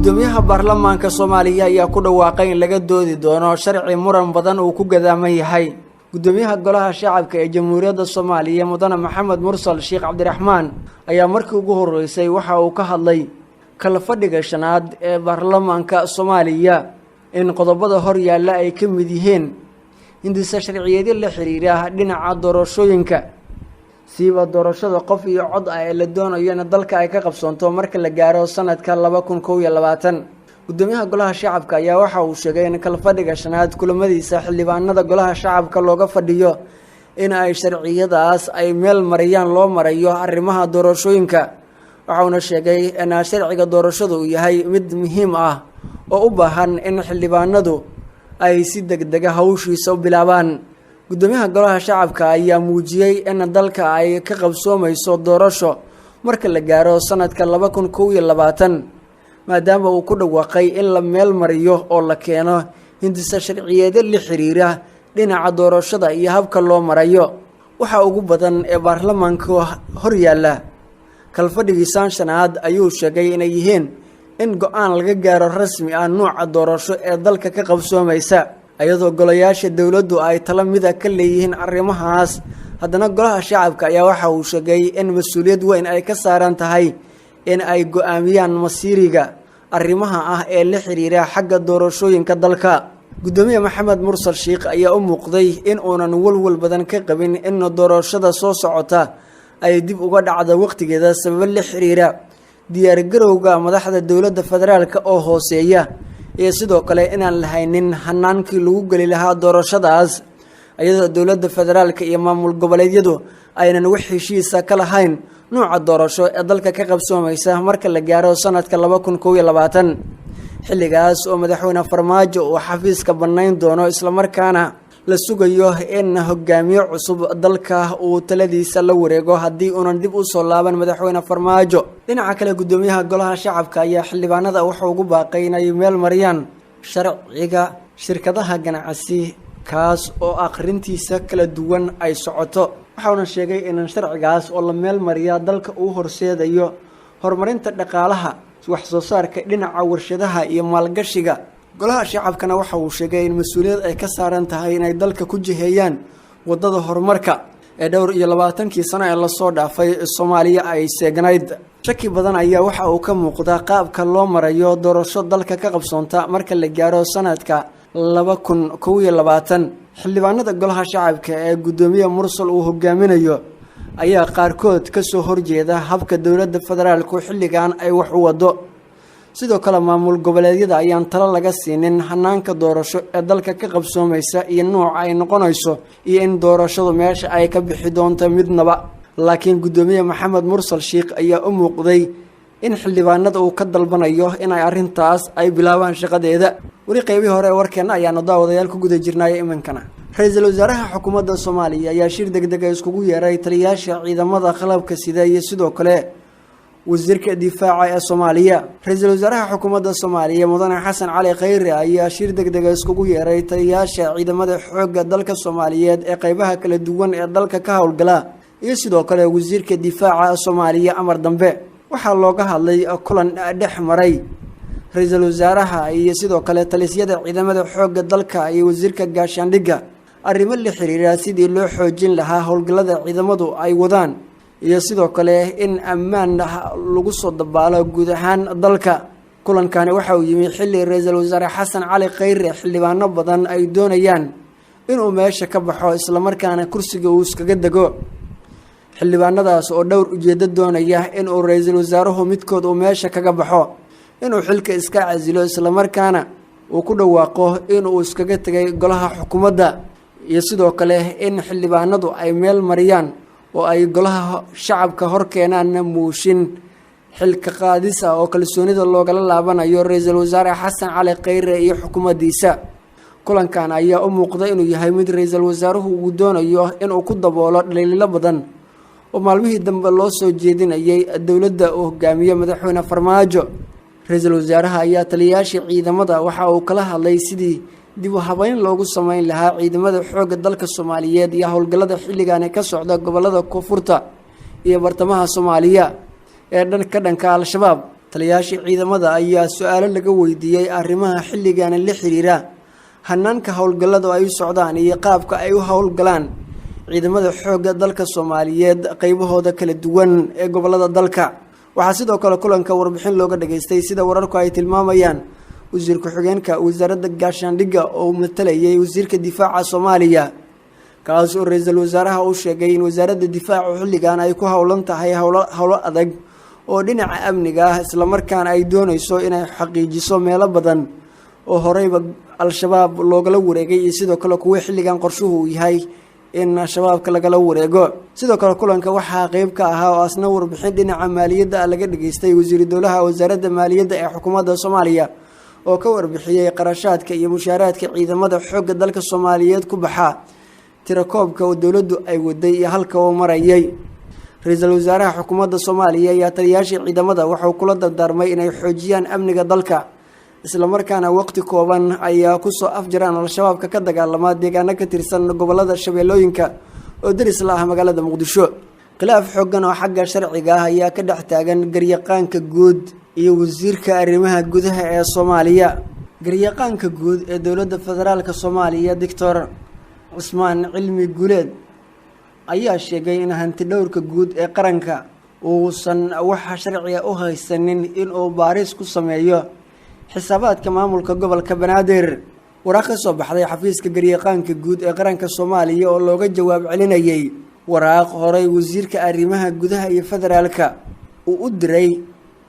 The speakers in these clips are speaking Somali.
gudoomiyaha baarlamaanka Soomaaliya ayaa ku dhawaaqay in laga doodi doono sharci muran badan oo ku gadaaman yahay gudoomiyaha golaha shacabka ee Jamhuuriyadda Soomaaliya mudane Maxamed Mursal Sheekh Cabdiraxmaan ayaa markii ugu horeysay waxa uu ka hadlay kala fadhiga shanaad ee baarlamaanka Soomaaliya in qodobada hor yaalla ay ka mid yihiin hindisa sharciyeedyo la xiriira dhinaca doorashooyinka siiba doorashada qof iyo cod ah ee la doonayo in dalka ay ka qabsoonto marka la gaaro sanadka 2022 gudoomiyaha golaha shacabka ayaa waxa uu sheegay in kala fadhiga shanaad kulamadiisa xildhibaanada golaha shacabka looga fadhiyo in ay sharciyadaas ay meel mariyaan loo marayo arrimaha doorashooyinka waxaana sheegay in sharciga doorashadu yahay mid muhiim ah oo u baahan in xildhibaanadu ay si degdeg ah hawshiisa u bilaabaan gudoomiyaha golaha shacabka ayaa muujiyay in dalka ay ka qabsoomayso doorasho marka la gaaro sanadka 2022 maadaama uu ku dhawaaqay in la meel mariyo oo la keeno hindisa sharciyeedyo la xiriira dhinaca doorashada iyo habka loo marayo waxa ugu badan ee baarlamaanka hor yaalla kalfadhigiisa shanaad ayuu sheegay inay yihiin in go'aan laga gaaro rasmi ah nooca doorasho ee dalka ka qabsoomaysa ayadoo golayaasha dawladdu ay tala mid ah ka leeyihiin arrimahaas haddana golaha shacabka ayaa waxa uu sheegay in mas'uuliyad weyn ay ka saaran tahay in ay go'aamiyaan masiiriga arrimaha ah ee la xiriira xagga doorashooyinka dalka gudoomiye Maxamed Mursal Sheekh ayaa u muuqday in uunan walwal badan ka qabin in doorashada soo socota ay dib uga dhacdo waqtigeeda sabab la xiriira diyaar garowga madaxda dawladda federaalka oo hooseeya iyo sidoo kale inaan lahaynin hanaankii lagu gali lahaa doorashadaas ayadoo dawladda federaalka iyo maamul goboleedyadu aynan wax heshiisa ka lahayn nooca doorasho ee dalka ka qabsoomaysa marka la gaaro sanadka 2022 xilligaas oo madaxweyne Farmaajo uu xafiiska banayn doono isla markaana la sugayo in hogaamiye cusub dalka uu taladiisa la wareego haddii uunan dib u soo laaban madaxweyne Farmaajo dhinaca kale gudoomiyaha golaha shacabka ayaa xildhibaanada wuxuu ugu baaqay inay meel mariyaan sharciga shirkadaha ganacsi kaas oo akhrintiisa kala duwan ay socoto waxaana sheegay in sharcigaas oo la meel mariya dalka uu horseedayo horumarinta dhaqaalaha wax soo saarka dhinaca warshadaha iyo maalgashiga golaha shacabkana waxa uu sheegay in mas'uuliyad ay ka saaran tahay inay dalka ku jiheeyaan wadada horumarka ee dhowr iyo 20 sano ee la soo dhaafay Soomaaliya ay seegnayd shaki badan ayaa waxa uu ka muuqdaa qaabka loo marayo doorasho dalka ka qabsoonta marka la gaaro sanadka 2022 xildhibaanada golaha shacabka ee gudoomiye Mursal uu hogaaminayo ayaa qaarkood ka soo horjeeda habka dawladda federaalku xilligan ay wax u wado sidoo kale maamul goboleedyada ayaan talo laga siinin hanaanka doorasho ee dalka ka qabsoomaysa iyo nooca ay noqonayso iyo in doorashadu meesha ay ka bixi doonto midnaba laakiin gudoomiye Maxamed Mursal Sheekh ayaa u muuqday in xildhibaanada uu ka dalbanayo in ay arintaas ay bilaabaan shaqadeeda wali qaybihii hore warkeena ayaanu daawadayaal ku guda jirnay imankana ra'iisul wasaaraha xukuumadda Soomaaliya ayaa shir degdeg ah iskugu yeeray taliyayaasha ciidamada qalabka sida iyo sidoo kale wasiirka difaaca ee Soomaaliya ra'iisul wasaaraha xukuumadda Soomaaliya mudane Xasan Cali Khayre ayaa shir degdeg ah iskugu yeeray taliyayaasha ciidamada xoogga dalka Soomaaliyeed ee qaybaha kala duwan ee dalka ka howlgala iyo sidoo kale wasiirka difaaca Soomaaliya amar dambe waxaa looga hadlay kulan dhex maray ra'iisul wasaaraha iyo sidoo kale talisyada ciidamada xoogga dalka iyo wasiirka gaashaandhigga arrimo la xiriira sidii loo xoojin lahaa howlgallada ciidamadu ay wadaan iyo sidoo kale in ammaan lagu soo dabaalo guud ahaan dalka kulankani waxa uu yimi xilli ra'iisul wasaare Xasan Cali Khayre xildhibaano badan ay doonayaan inuu meesha ka baxo isla markaana kursiga uu iskaga dago xildhibaanadaas oo dhowr ujeedo doonaya in uu ra'iisul wasaaruhu midkood uu meesha kaga baxo inuu xilka iska casilo isla markaana uu ku dhawaaqo inuu iskaga tagay golaha xukuumadda iyo sidoo kale in xildhibaanadu ay meel mariyaan oo ay golaha shacabka hor keenaan muushin xilka qaadis ah oo kalsoonida loogala laabanayo ra'iisul wasaare Xasan Cali Khayre iyo xukuumaddiisa kulankan ayaa u muuqday inuu yahay mid ra'iisul wasaaruhu uu doonayo inuu ku daboolo dhaliilo badan oo maalmihii dambe loo soo jeedinayay dawladda uu hogaamiyo madaxweyne Farmaajo ra'iisul wasaaraha ayaa taliyayaasha ciidamada waxa uu kala hadlay sidii dib u habayn loogu sameyn lahaa ciidamada xoogga dalka Soomaaliyeed iyo howlgallada xilligan ka socda gobolada Koonfurta iyo bartamaha Soomaaliya ee dhanka Al-Shabaab taliyaashii ciidamada ayaa su-aalo laga weydiiyey arrimaha xilligan la xiriira hanaanka howlgallada ay u socdaan iyo qaabka ay u howlgalaan ciidamada xoogga dalka Soomaaliyeed qaybahooda kala duwan ee gobolada dalka. waxaa sidoo kale kulanka warbixin looga dhageystay sida wararku ay tilmaamayaan wasiir ku-xigeenka wasaaradda gaashaandhigga oo matalayay wasiirka difaaca Soomaaliya, kaas oo ra'iisul wasaaraha uu sheegay in wasaaradda difaaca xilligan ay ku howlan tahay howlo adag oo dhinaca amniga ah, isla markaana ay doonayso inay xaqiijiso meelo badan oo horeyba al-shabaab loogala wareegay iyo sidoo kale kuwa xilligan qorshuhu yahay in shabaabka lagala wareego. sidoo kale kulanka waxaa qayb ka ahaa oo asna warbixin dhinaca maaliyadda laga dhageystay wasiir dowlaha wasaaradda maaliyadda ee xukuumadda Soomaaliya oo ka warbixiyay qarashaadka iyo mushaaraadka ciidamada xoogga dalka Soomaaliyeed ku baxa tirakoobka oo dawladdu ay waday iyo halka uu marayay. ra'iisul wasaaraha xukuumadda Soomaaliya ayaa taliyaashii ciidamada wuxuu kula dardaarmay inay xoojiyaan amniga dalka, isla markaana waqti kooban ayaa ku soo afjaraan al-shabaabka ka dagaalama deegaano ka tirsan gobolada Shabeellooyinka oo daris la ah magaalada Muqdisho. khilaaf xooggan oo xagga sharciga ah ayaa ka dhex taagan garyaqaanka guud iyo wasiirka arrimaha gudaha ee Soomaaliya. garyaqaanka guud ee dowladda federaalka Soomaaliya Dr. Cusmaan Cilmi Guuleed ayaa sheegay in hanti dhowrka guud ee qaranka uusan wax sharci u haysanin in uu baaris ku sameeyo xisaabaadka maamulka gobolka Banaadir. waraaq ka soo baxday xafiiska garyaqaanka guud ee qaranka Soomaaliya oo looga jawaab celinayay waraaq horey wasiirka arrimaha gudaha iyo federaalka uu u diray,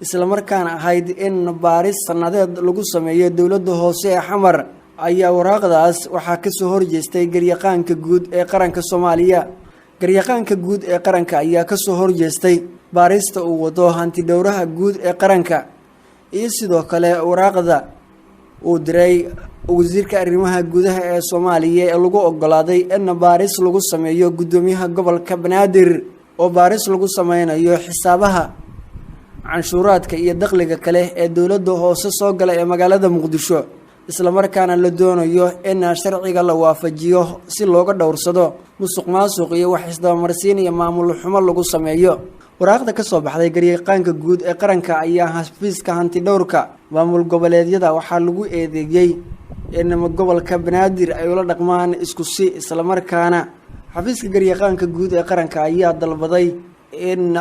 isla markaana ahayd in baaris sanadeed lagu sameeyo dowladda hoose ee Xamar, ayaa waraaqdaas waxaa ka soo horjeestay garyaqaanka guud ee qaranka Soomaaliya. garyaqaanka guud ee qaranka ayaa ka soo horjeestay baarista uu wado hanti dhowraha guud ee qaranka iyo sidoo kale waraaqda uu diray wasiirka arrimaha gudaha ee Soomaaliya ee lagu ogolaaday in baaris lagu sameeyo gudoomiyaha gobolka Banaadir oo baaris lagu sameynayo xisaabaha canshuuraadka iyo dakhliga kale ee dawladda hoose soo gala ee magaalada Muqdisho, isla markaana la doonayo in sharciga la waafajiyo si looga dhowrsado musuqmaasuq iyo wax isdabamarsiin iyo maamul xumo lagu sameeyo. waraaqda ka soo baxday garyaqaanka guud ee qaranka ayaa xafiiska hanti dhowrka maamul goboleedyada waxaa lagu eedeeyay in gobolka Banaadir ay ula dhaqmaan isku si, isla markaana xafiiska garyaqaanka guud ee qaranka ayaa dalbaday in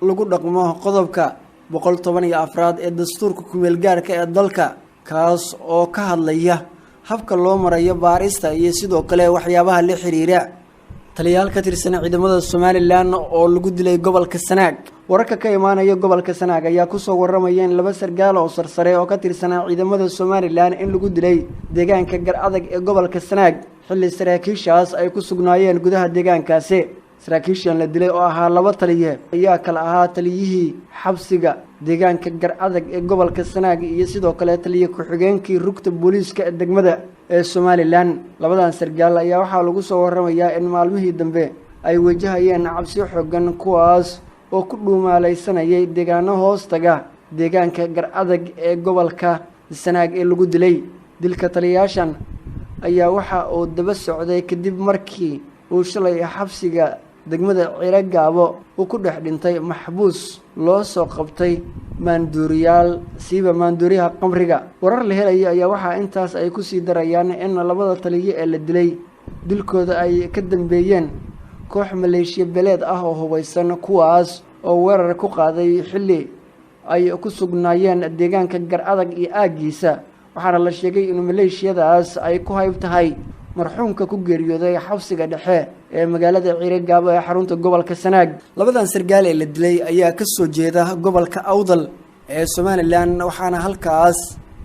lagu dhaqmo qodobka 114 ee dastuurka ku-meel gaarka ee dalka, kaas oo ka hadlaya habka loo marayo baarista iyo sidoo kale waxyaabaha la xiriira. taliyaal ka tirsan ciidamada Somaliland oo lagu dilay gobolka Sanaag. wararka ka imaanaya gobolka Sanaag ayaa ku soo waramaya in laba sargaal oo sarsare oo ka tirsan ciidamada Somaliland in lagu dilay deegaanka Garadag ee gobolka Sanaag, xilli saraakiishaas ay ku sugnaayeen gudaha deegaankaasi. saraakiishan la dilay oo ahaa laba taliye ayaa kala ahaa taliyihii xabsiga deegaanka Garadag ee gobolka Sanaag iyo sidoo kale taliye ku-xigeenkii rugta booliiska ee degmada ee Somaliland. labadan sargaal ayaa waxaa lagu soo waramayaa in maalmihii dambe ay wajahayeen cabsi xooggan, kuwaas oo ku dhuumaalaysanayay deegaano hoostaga deegaanka Garadag ee gobolka Sanaag ee lagu dilay. dilka taliyaashan ayaa waxa uu daba socday kadib markii uu shalay xabsiga degmada Ciiragaabo uu ku dhex dhintay maxbuus loo soo qabtay maanduuriyaal siiba maanduuriyaha qamriga. warar la helaya ayaa waxaa intaas ay ku sii darayaan in labada taliye ee la dilay dilkooda ay ka dambeeyeen koox maleeshiya beleed ah oo hubeysan, kuwaas oo weerar ku qaaday xilli ay ku sugnaayeen deegaanka Garadag iyo aagiisa. waxaana la sheegay in maleeshiyadaas ay ku hayb tahay marxuumka ku geeriyooday xabsiga dhexe ee magaalada Ciiragaabo ee xarunta gobolka Sanaag. labadan sargaal ee la dilay ayaa ka soo jeeda gobolka Awdal ee Somaliland, waxaana halkaas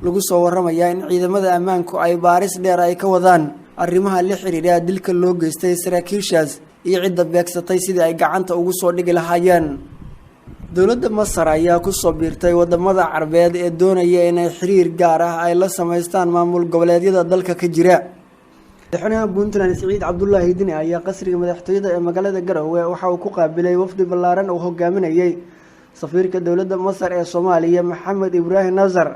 lagu soo waramayaa in ciidamada ammaanku ay baaris dheer ay ka wadaan arrimaha la xiriira dilka loo geystay saraakiishaas iyo cidda beegsatay sidii ay gacanta ugu soo dhigi lahaayeen. dowladda Masar ayaa ku soo biirtay wadamada Carabeed ee doonaya inay xiriir gaar ah ay la sameystaan maamul goboleedyada dalka ka jira. madaxweynaha Puntland Siciid Cabdullaahi Dini ayaa qasriga madaxtooyada ee magaalada Garowe waxa uu ku qaabilay wafdi ballaaran oo hogaaminayay safiirka dowladda Masar ee Soomaaliya Maxamed Ibrahim Nazar.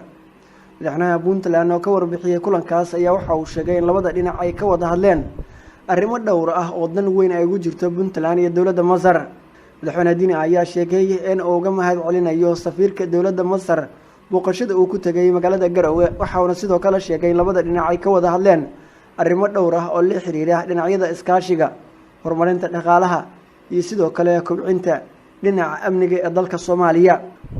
madaxweynaha Puntland oo ka warbixiyay kulankaas ayaa waxa uu sheegay in labada dhinac ay ka wada hadleen arrimo dhowr ah oo dan weyn ay ugu jirto Puntland iyo dowladda Masar. madaxweyne Dini ayaa sheegay in uu uga mahad celinayo safiirka dowladda Masar booqashada uu ku tagay magaalada Garowe waxaana sidoo kale sheegay in labada dhinac ay ka wada hadleen arrimo dhowr ah oo la xiriira dhinacyada iskaashiga horumarinta dhaqaalaha iyo sidoo kale kobcinta dhinaca amniga ee dalka Soomaaliya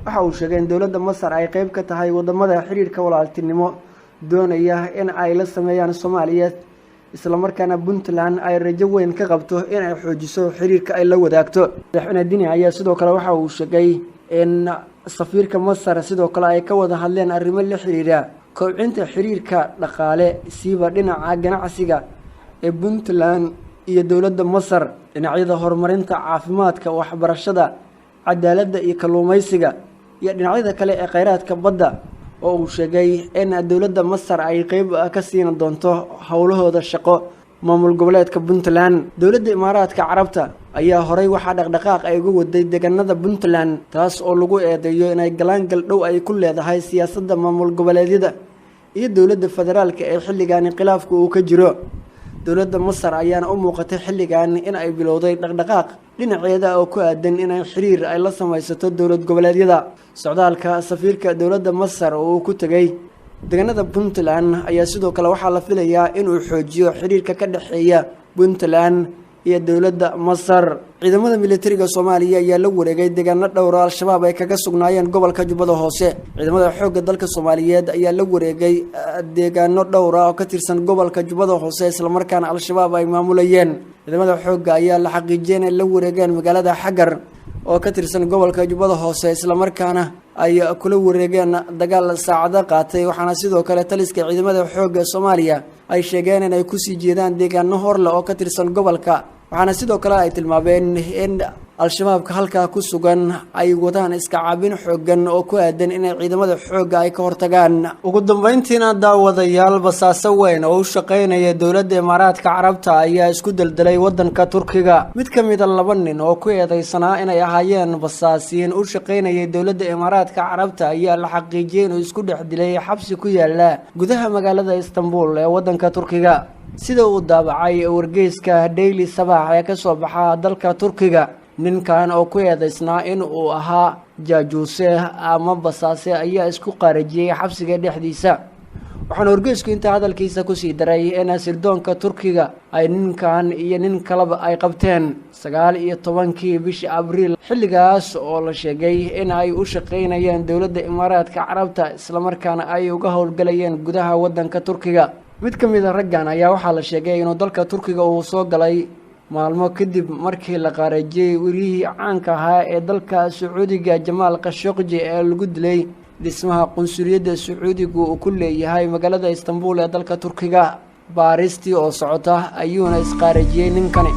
waxa uu sheegay in dowladda Masar ay qayb ka tahay wadamada xiriirka walaaltinimo doonaya in ay la sameeyaan Soomaaliya isla markaana Puntland ay rajo weyn ka qabto in ay xoojiso xiriirka ay la wadaagto madaxweyne Dini ayaa sidoo kale waxa uu sheegay in safiirka Masar sidoo kale ay ka wada hadleen arrimo la xiriira kobcinta xiriirka dhaqaale siiba dhinaca ganacsiga ee Puntland iyo dowladda Masar dhinacyada horumarinta caafimaadka waxbarashada cadaaladda iyo kalluumaysiga iyo dhinacyada kale ee kheyraadka badda oo uu sheegay in dowladda Masar ay qayb ka siin doonto howlahooda shaqo maamul goboleedka Puntland dowladda Imaaraadka Carabta ayaa horay waxa dhaqdhaqaaq ay ugu waday deegaanada Puntland taas oo lagu eedeeyo inay galaangal dhow ay ku leedahay siyaasadda maamul goboleedyada iyo dowladda federaalka ee xilligan khilaafku uu ka jiro dowladda Masar ayaana u muuqatay xilligan in ay bilowday dhaqdhaqaaq dhinaceeda oo ku aadan in ay xiriir ay la samaysato dowlad goboleedyada socdaalka safiirka dowladda Masar oo uu ku tagay deegaanada Puntland ayaa sidoo kale waxaa la filayaa in uu xoojiyo xiriirka ka dhaxeeya Puntland iyo dowladda Masar ciidamada militariga Soomaaliya ayaa la wareegay deegaano dhowr ah al-shabaab ay kaga sugnaayeen gobolka Jubbada Hoose ciidamada xoogga dalka Soomaaliyeed ayaa la wareegay deegaano dhowr ah oo ka tirsan gobolka Jubbada Hoose isla markaana al-shabaab ay maamulayeen ciidamada xoogga ayaa la xaqiijiyay in la wareegeen magaalada Xagar oo ka tirsan gobolka Jubbada Hoose isla markaana ay kula wareegeen dagaal saacado qaatay waxaana sidoo kale taliska ciidamada xoogga Soomaaliya ay sheegeen in ay ku sii jeedaan deegaano horle oo ka tirsan gobolka waxaana sidoo kale ay tilmaameen in al-shabaabka halka ku sugan ay wadaan iska caabin xoogan oo ku aadan in ciidamada xoogga ay ka hortagaan ugu dambeyntiina daawadayaal basaaso weyn oo u shaqeynaya dowladda Imaaraadka Carabta ayaa isku daldalay wadanka Turkiga mid ka mid ah laba nin oo ku eedeysanaa inay ahaayeen basaasiin u shaqeynaya dowladda Imaaraadka Carabta ayaa la xaqiijiyay inuu isku dhex dilay xabsi ku yaala gudaha magaalada Istanbul ee wadanka Turkiga sida uu daabacay wargeyska Daily Sabah ee ka soo baxa dalka Turkiga ninkan oo ku eedeysnaa in uu ahaa jaajuuse ama basaase ayaa isku qaarajiyay xabsiga dhexdiisa waxaana wargeysku inta hadalkiisa ku sii daray in sirdoonka Turkiga ay ninkan iyo nin kaleba ay qabteen 19 bishii Abriil xilligaas oo la sheegay in ay u shaqeynayeen dowladda Imaaraadka Carabta isla markaana ay uga howlgalayeen gudaha wadanka Turkiga mid ka mid ah raggan ayaa waxaa la sheegay inuu dalka Turkiga uu soo galay maalmo kadib markii la qaarajiyay wariyihii caanka ahaa ee dalka Sacuudiga Jamaal Khashoggi ee lagu dilay dhismaha qunsuliyadda Sacuudigu uu ku leeyahay magaalada Istanbul ee dalka Turkiga baaristii oo socota ayuuna isqaarajiyay ninkani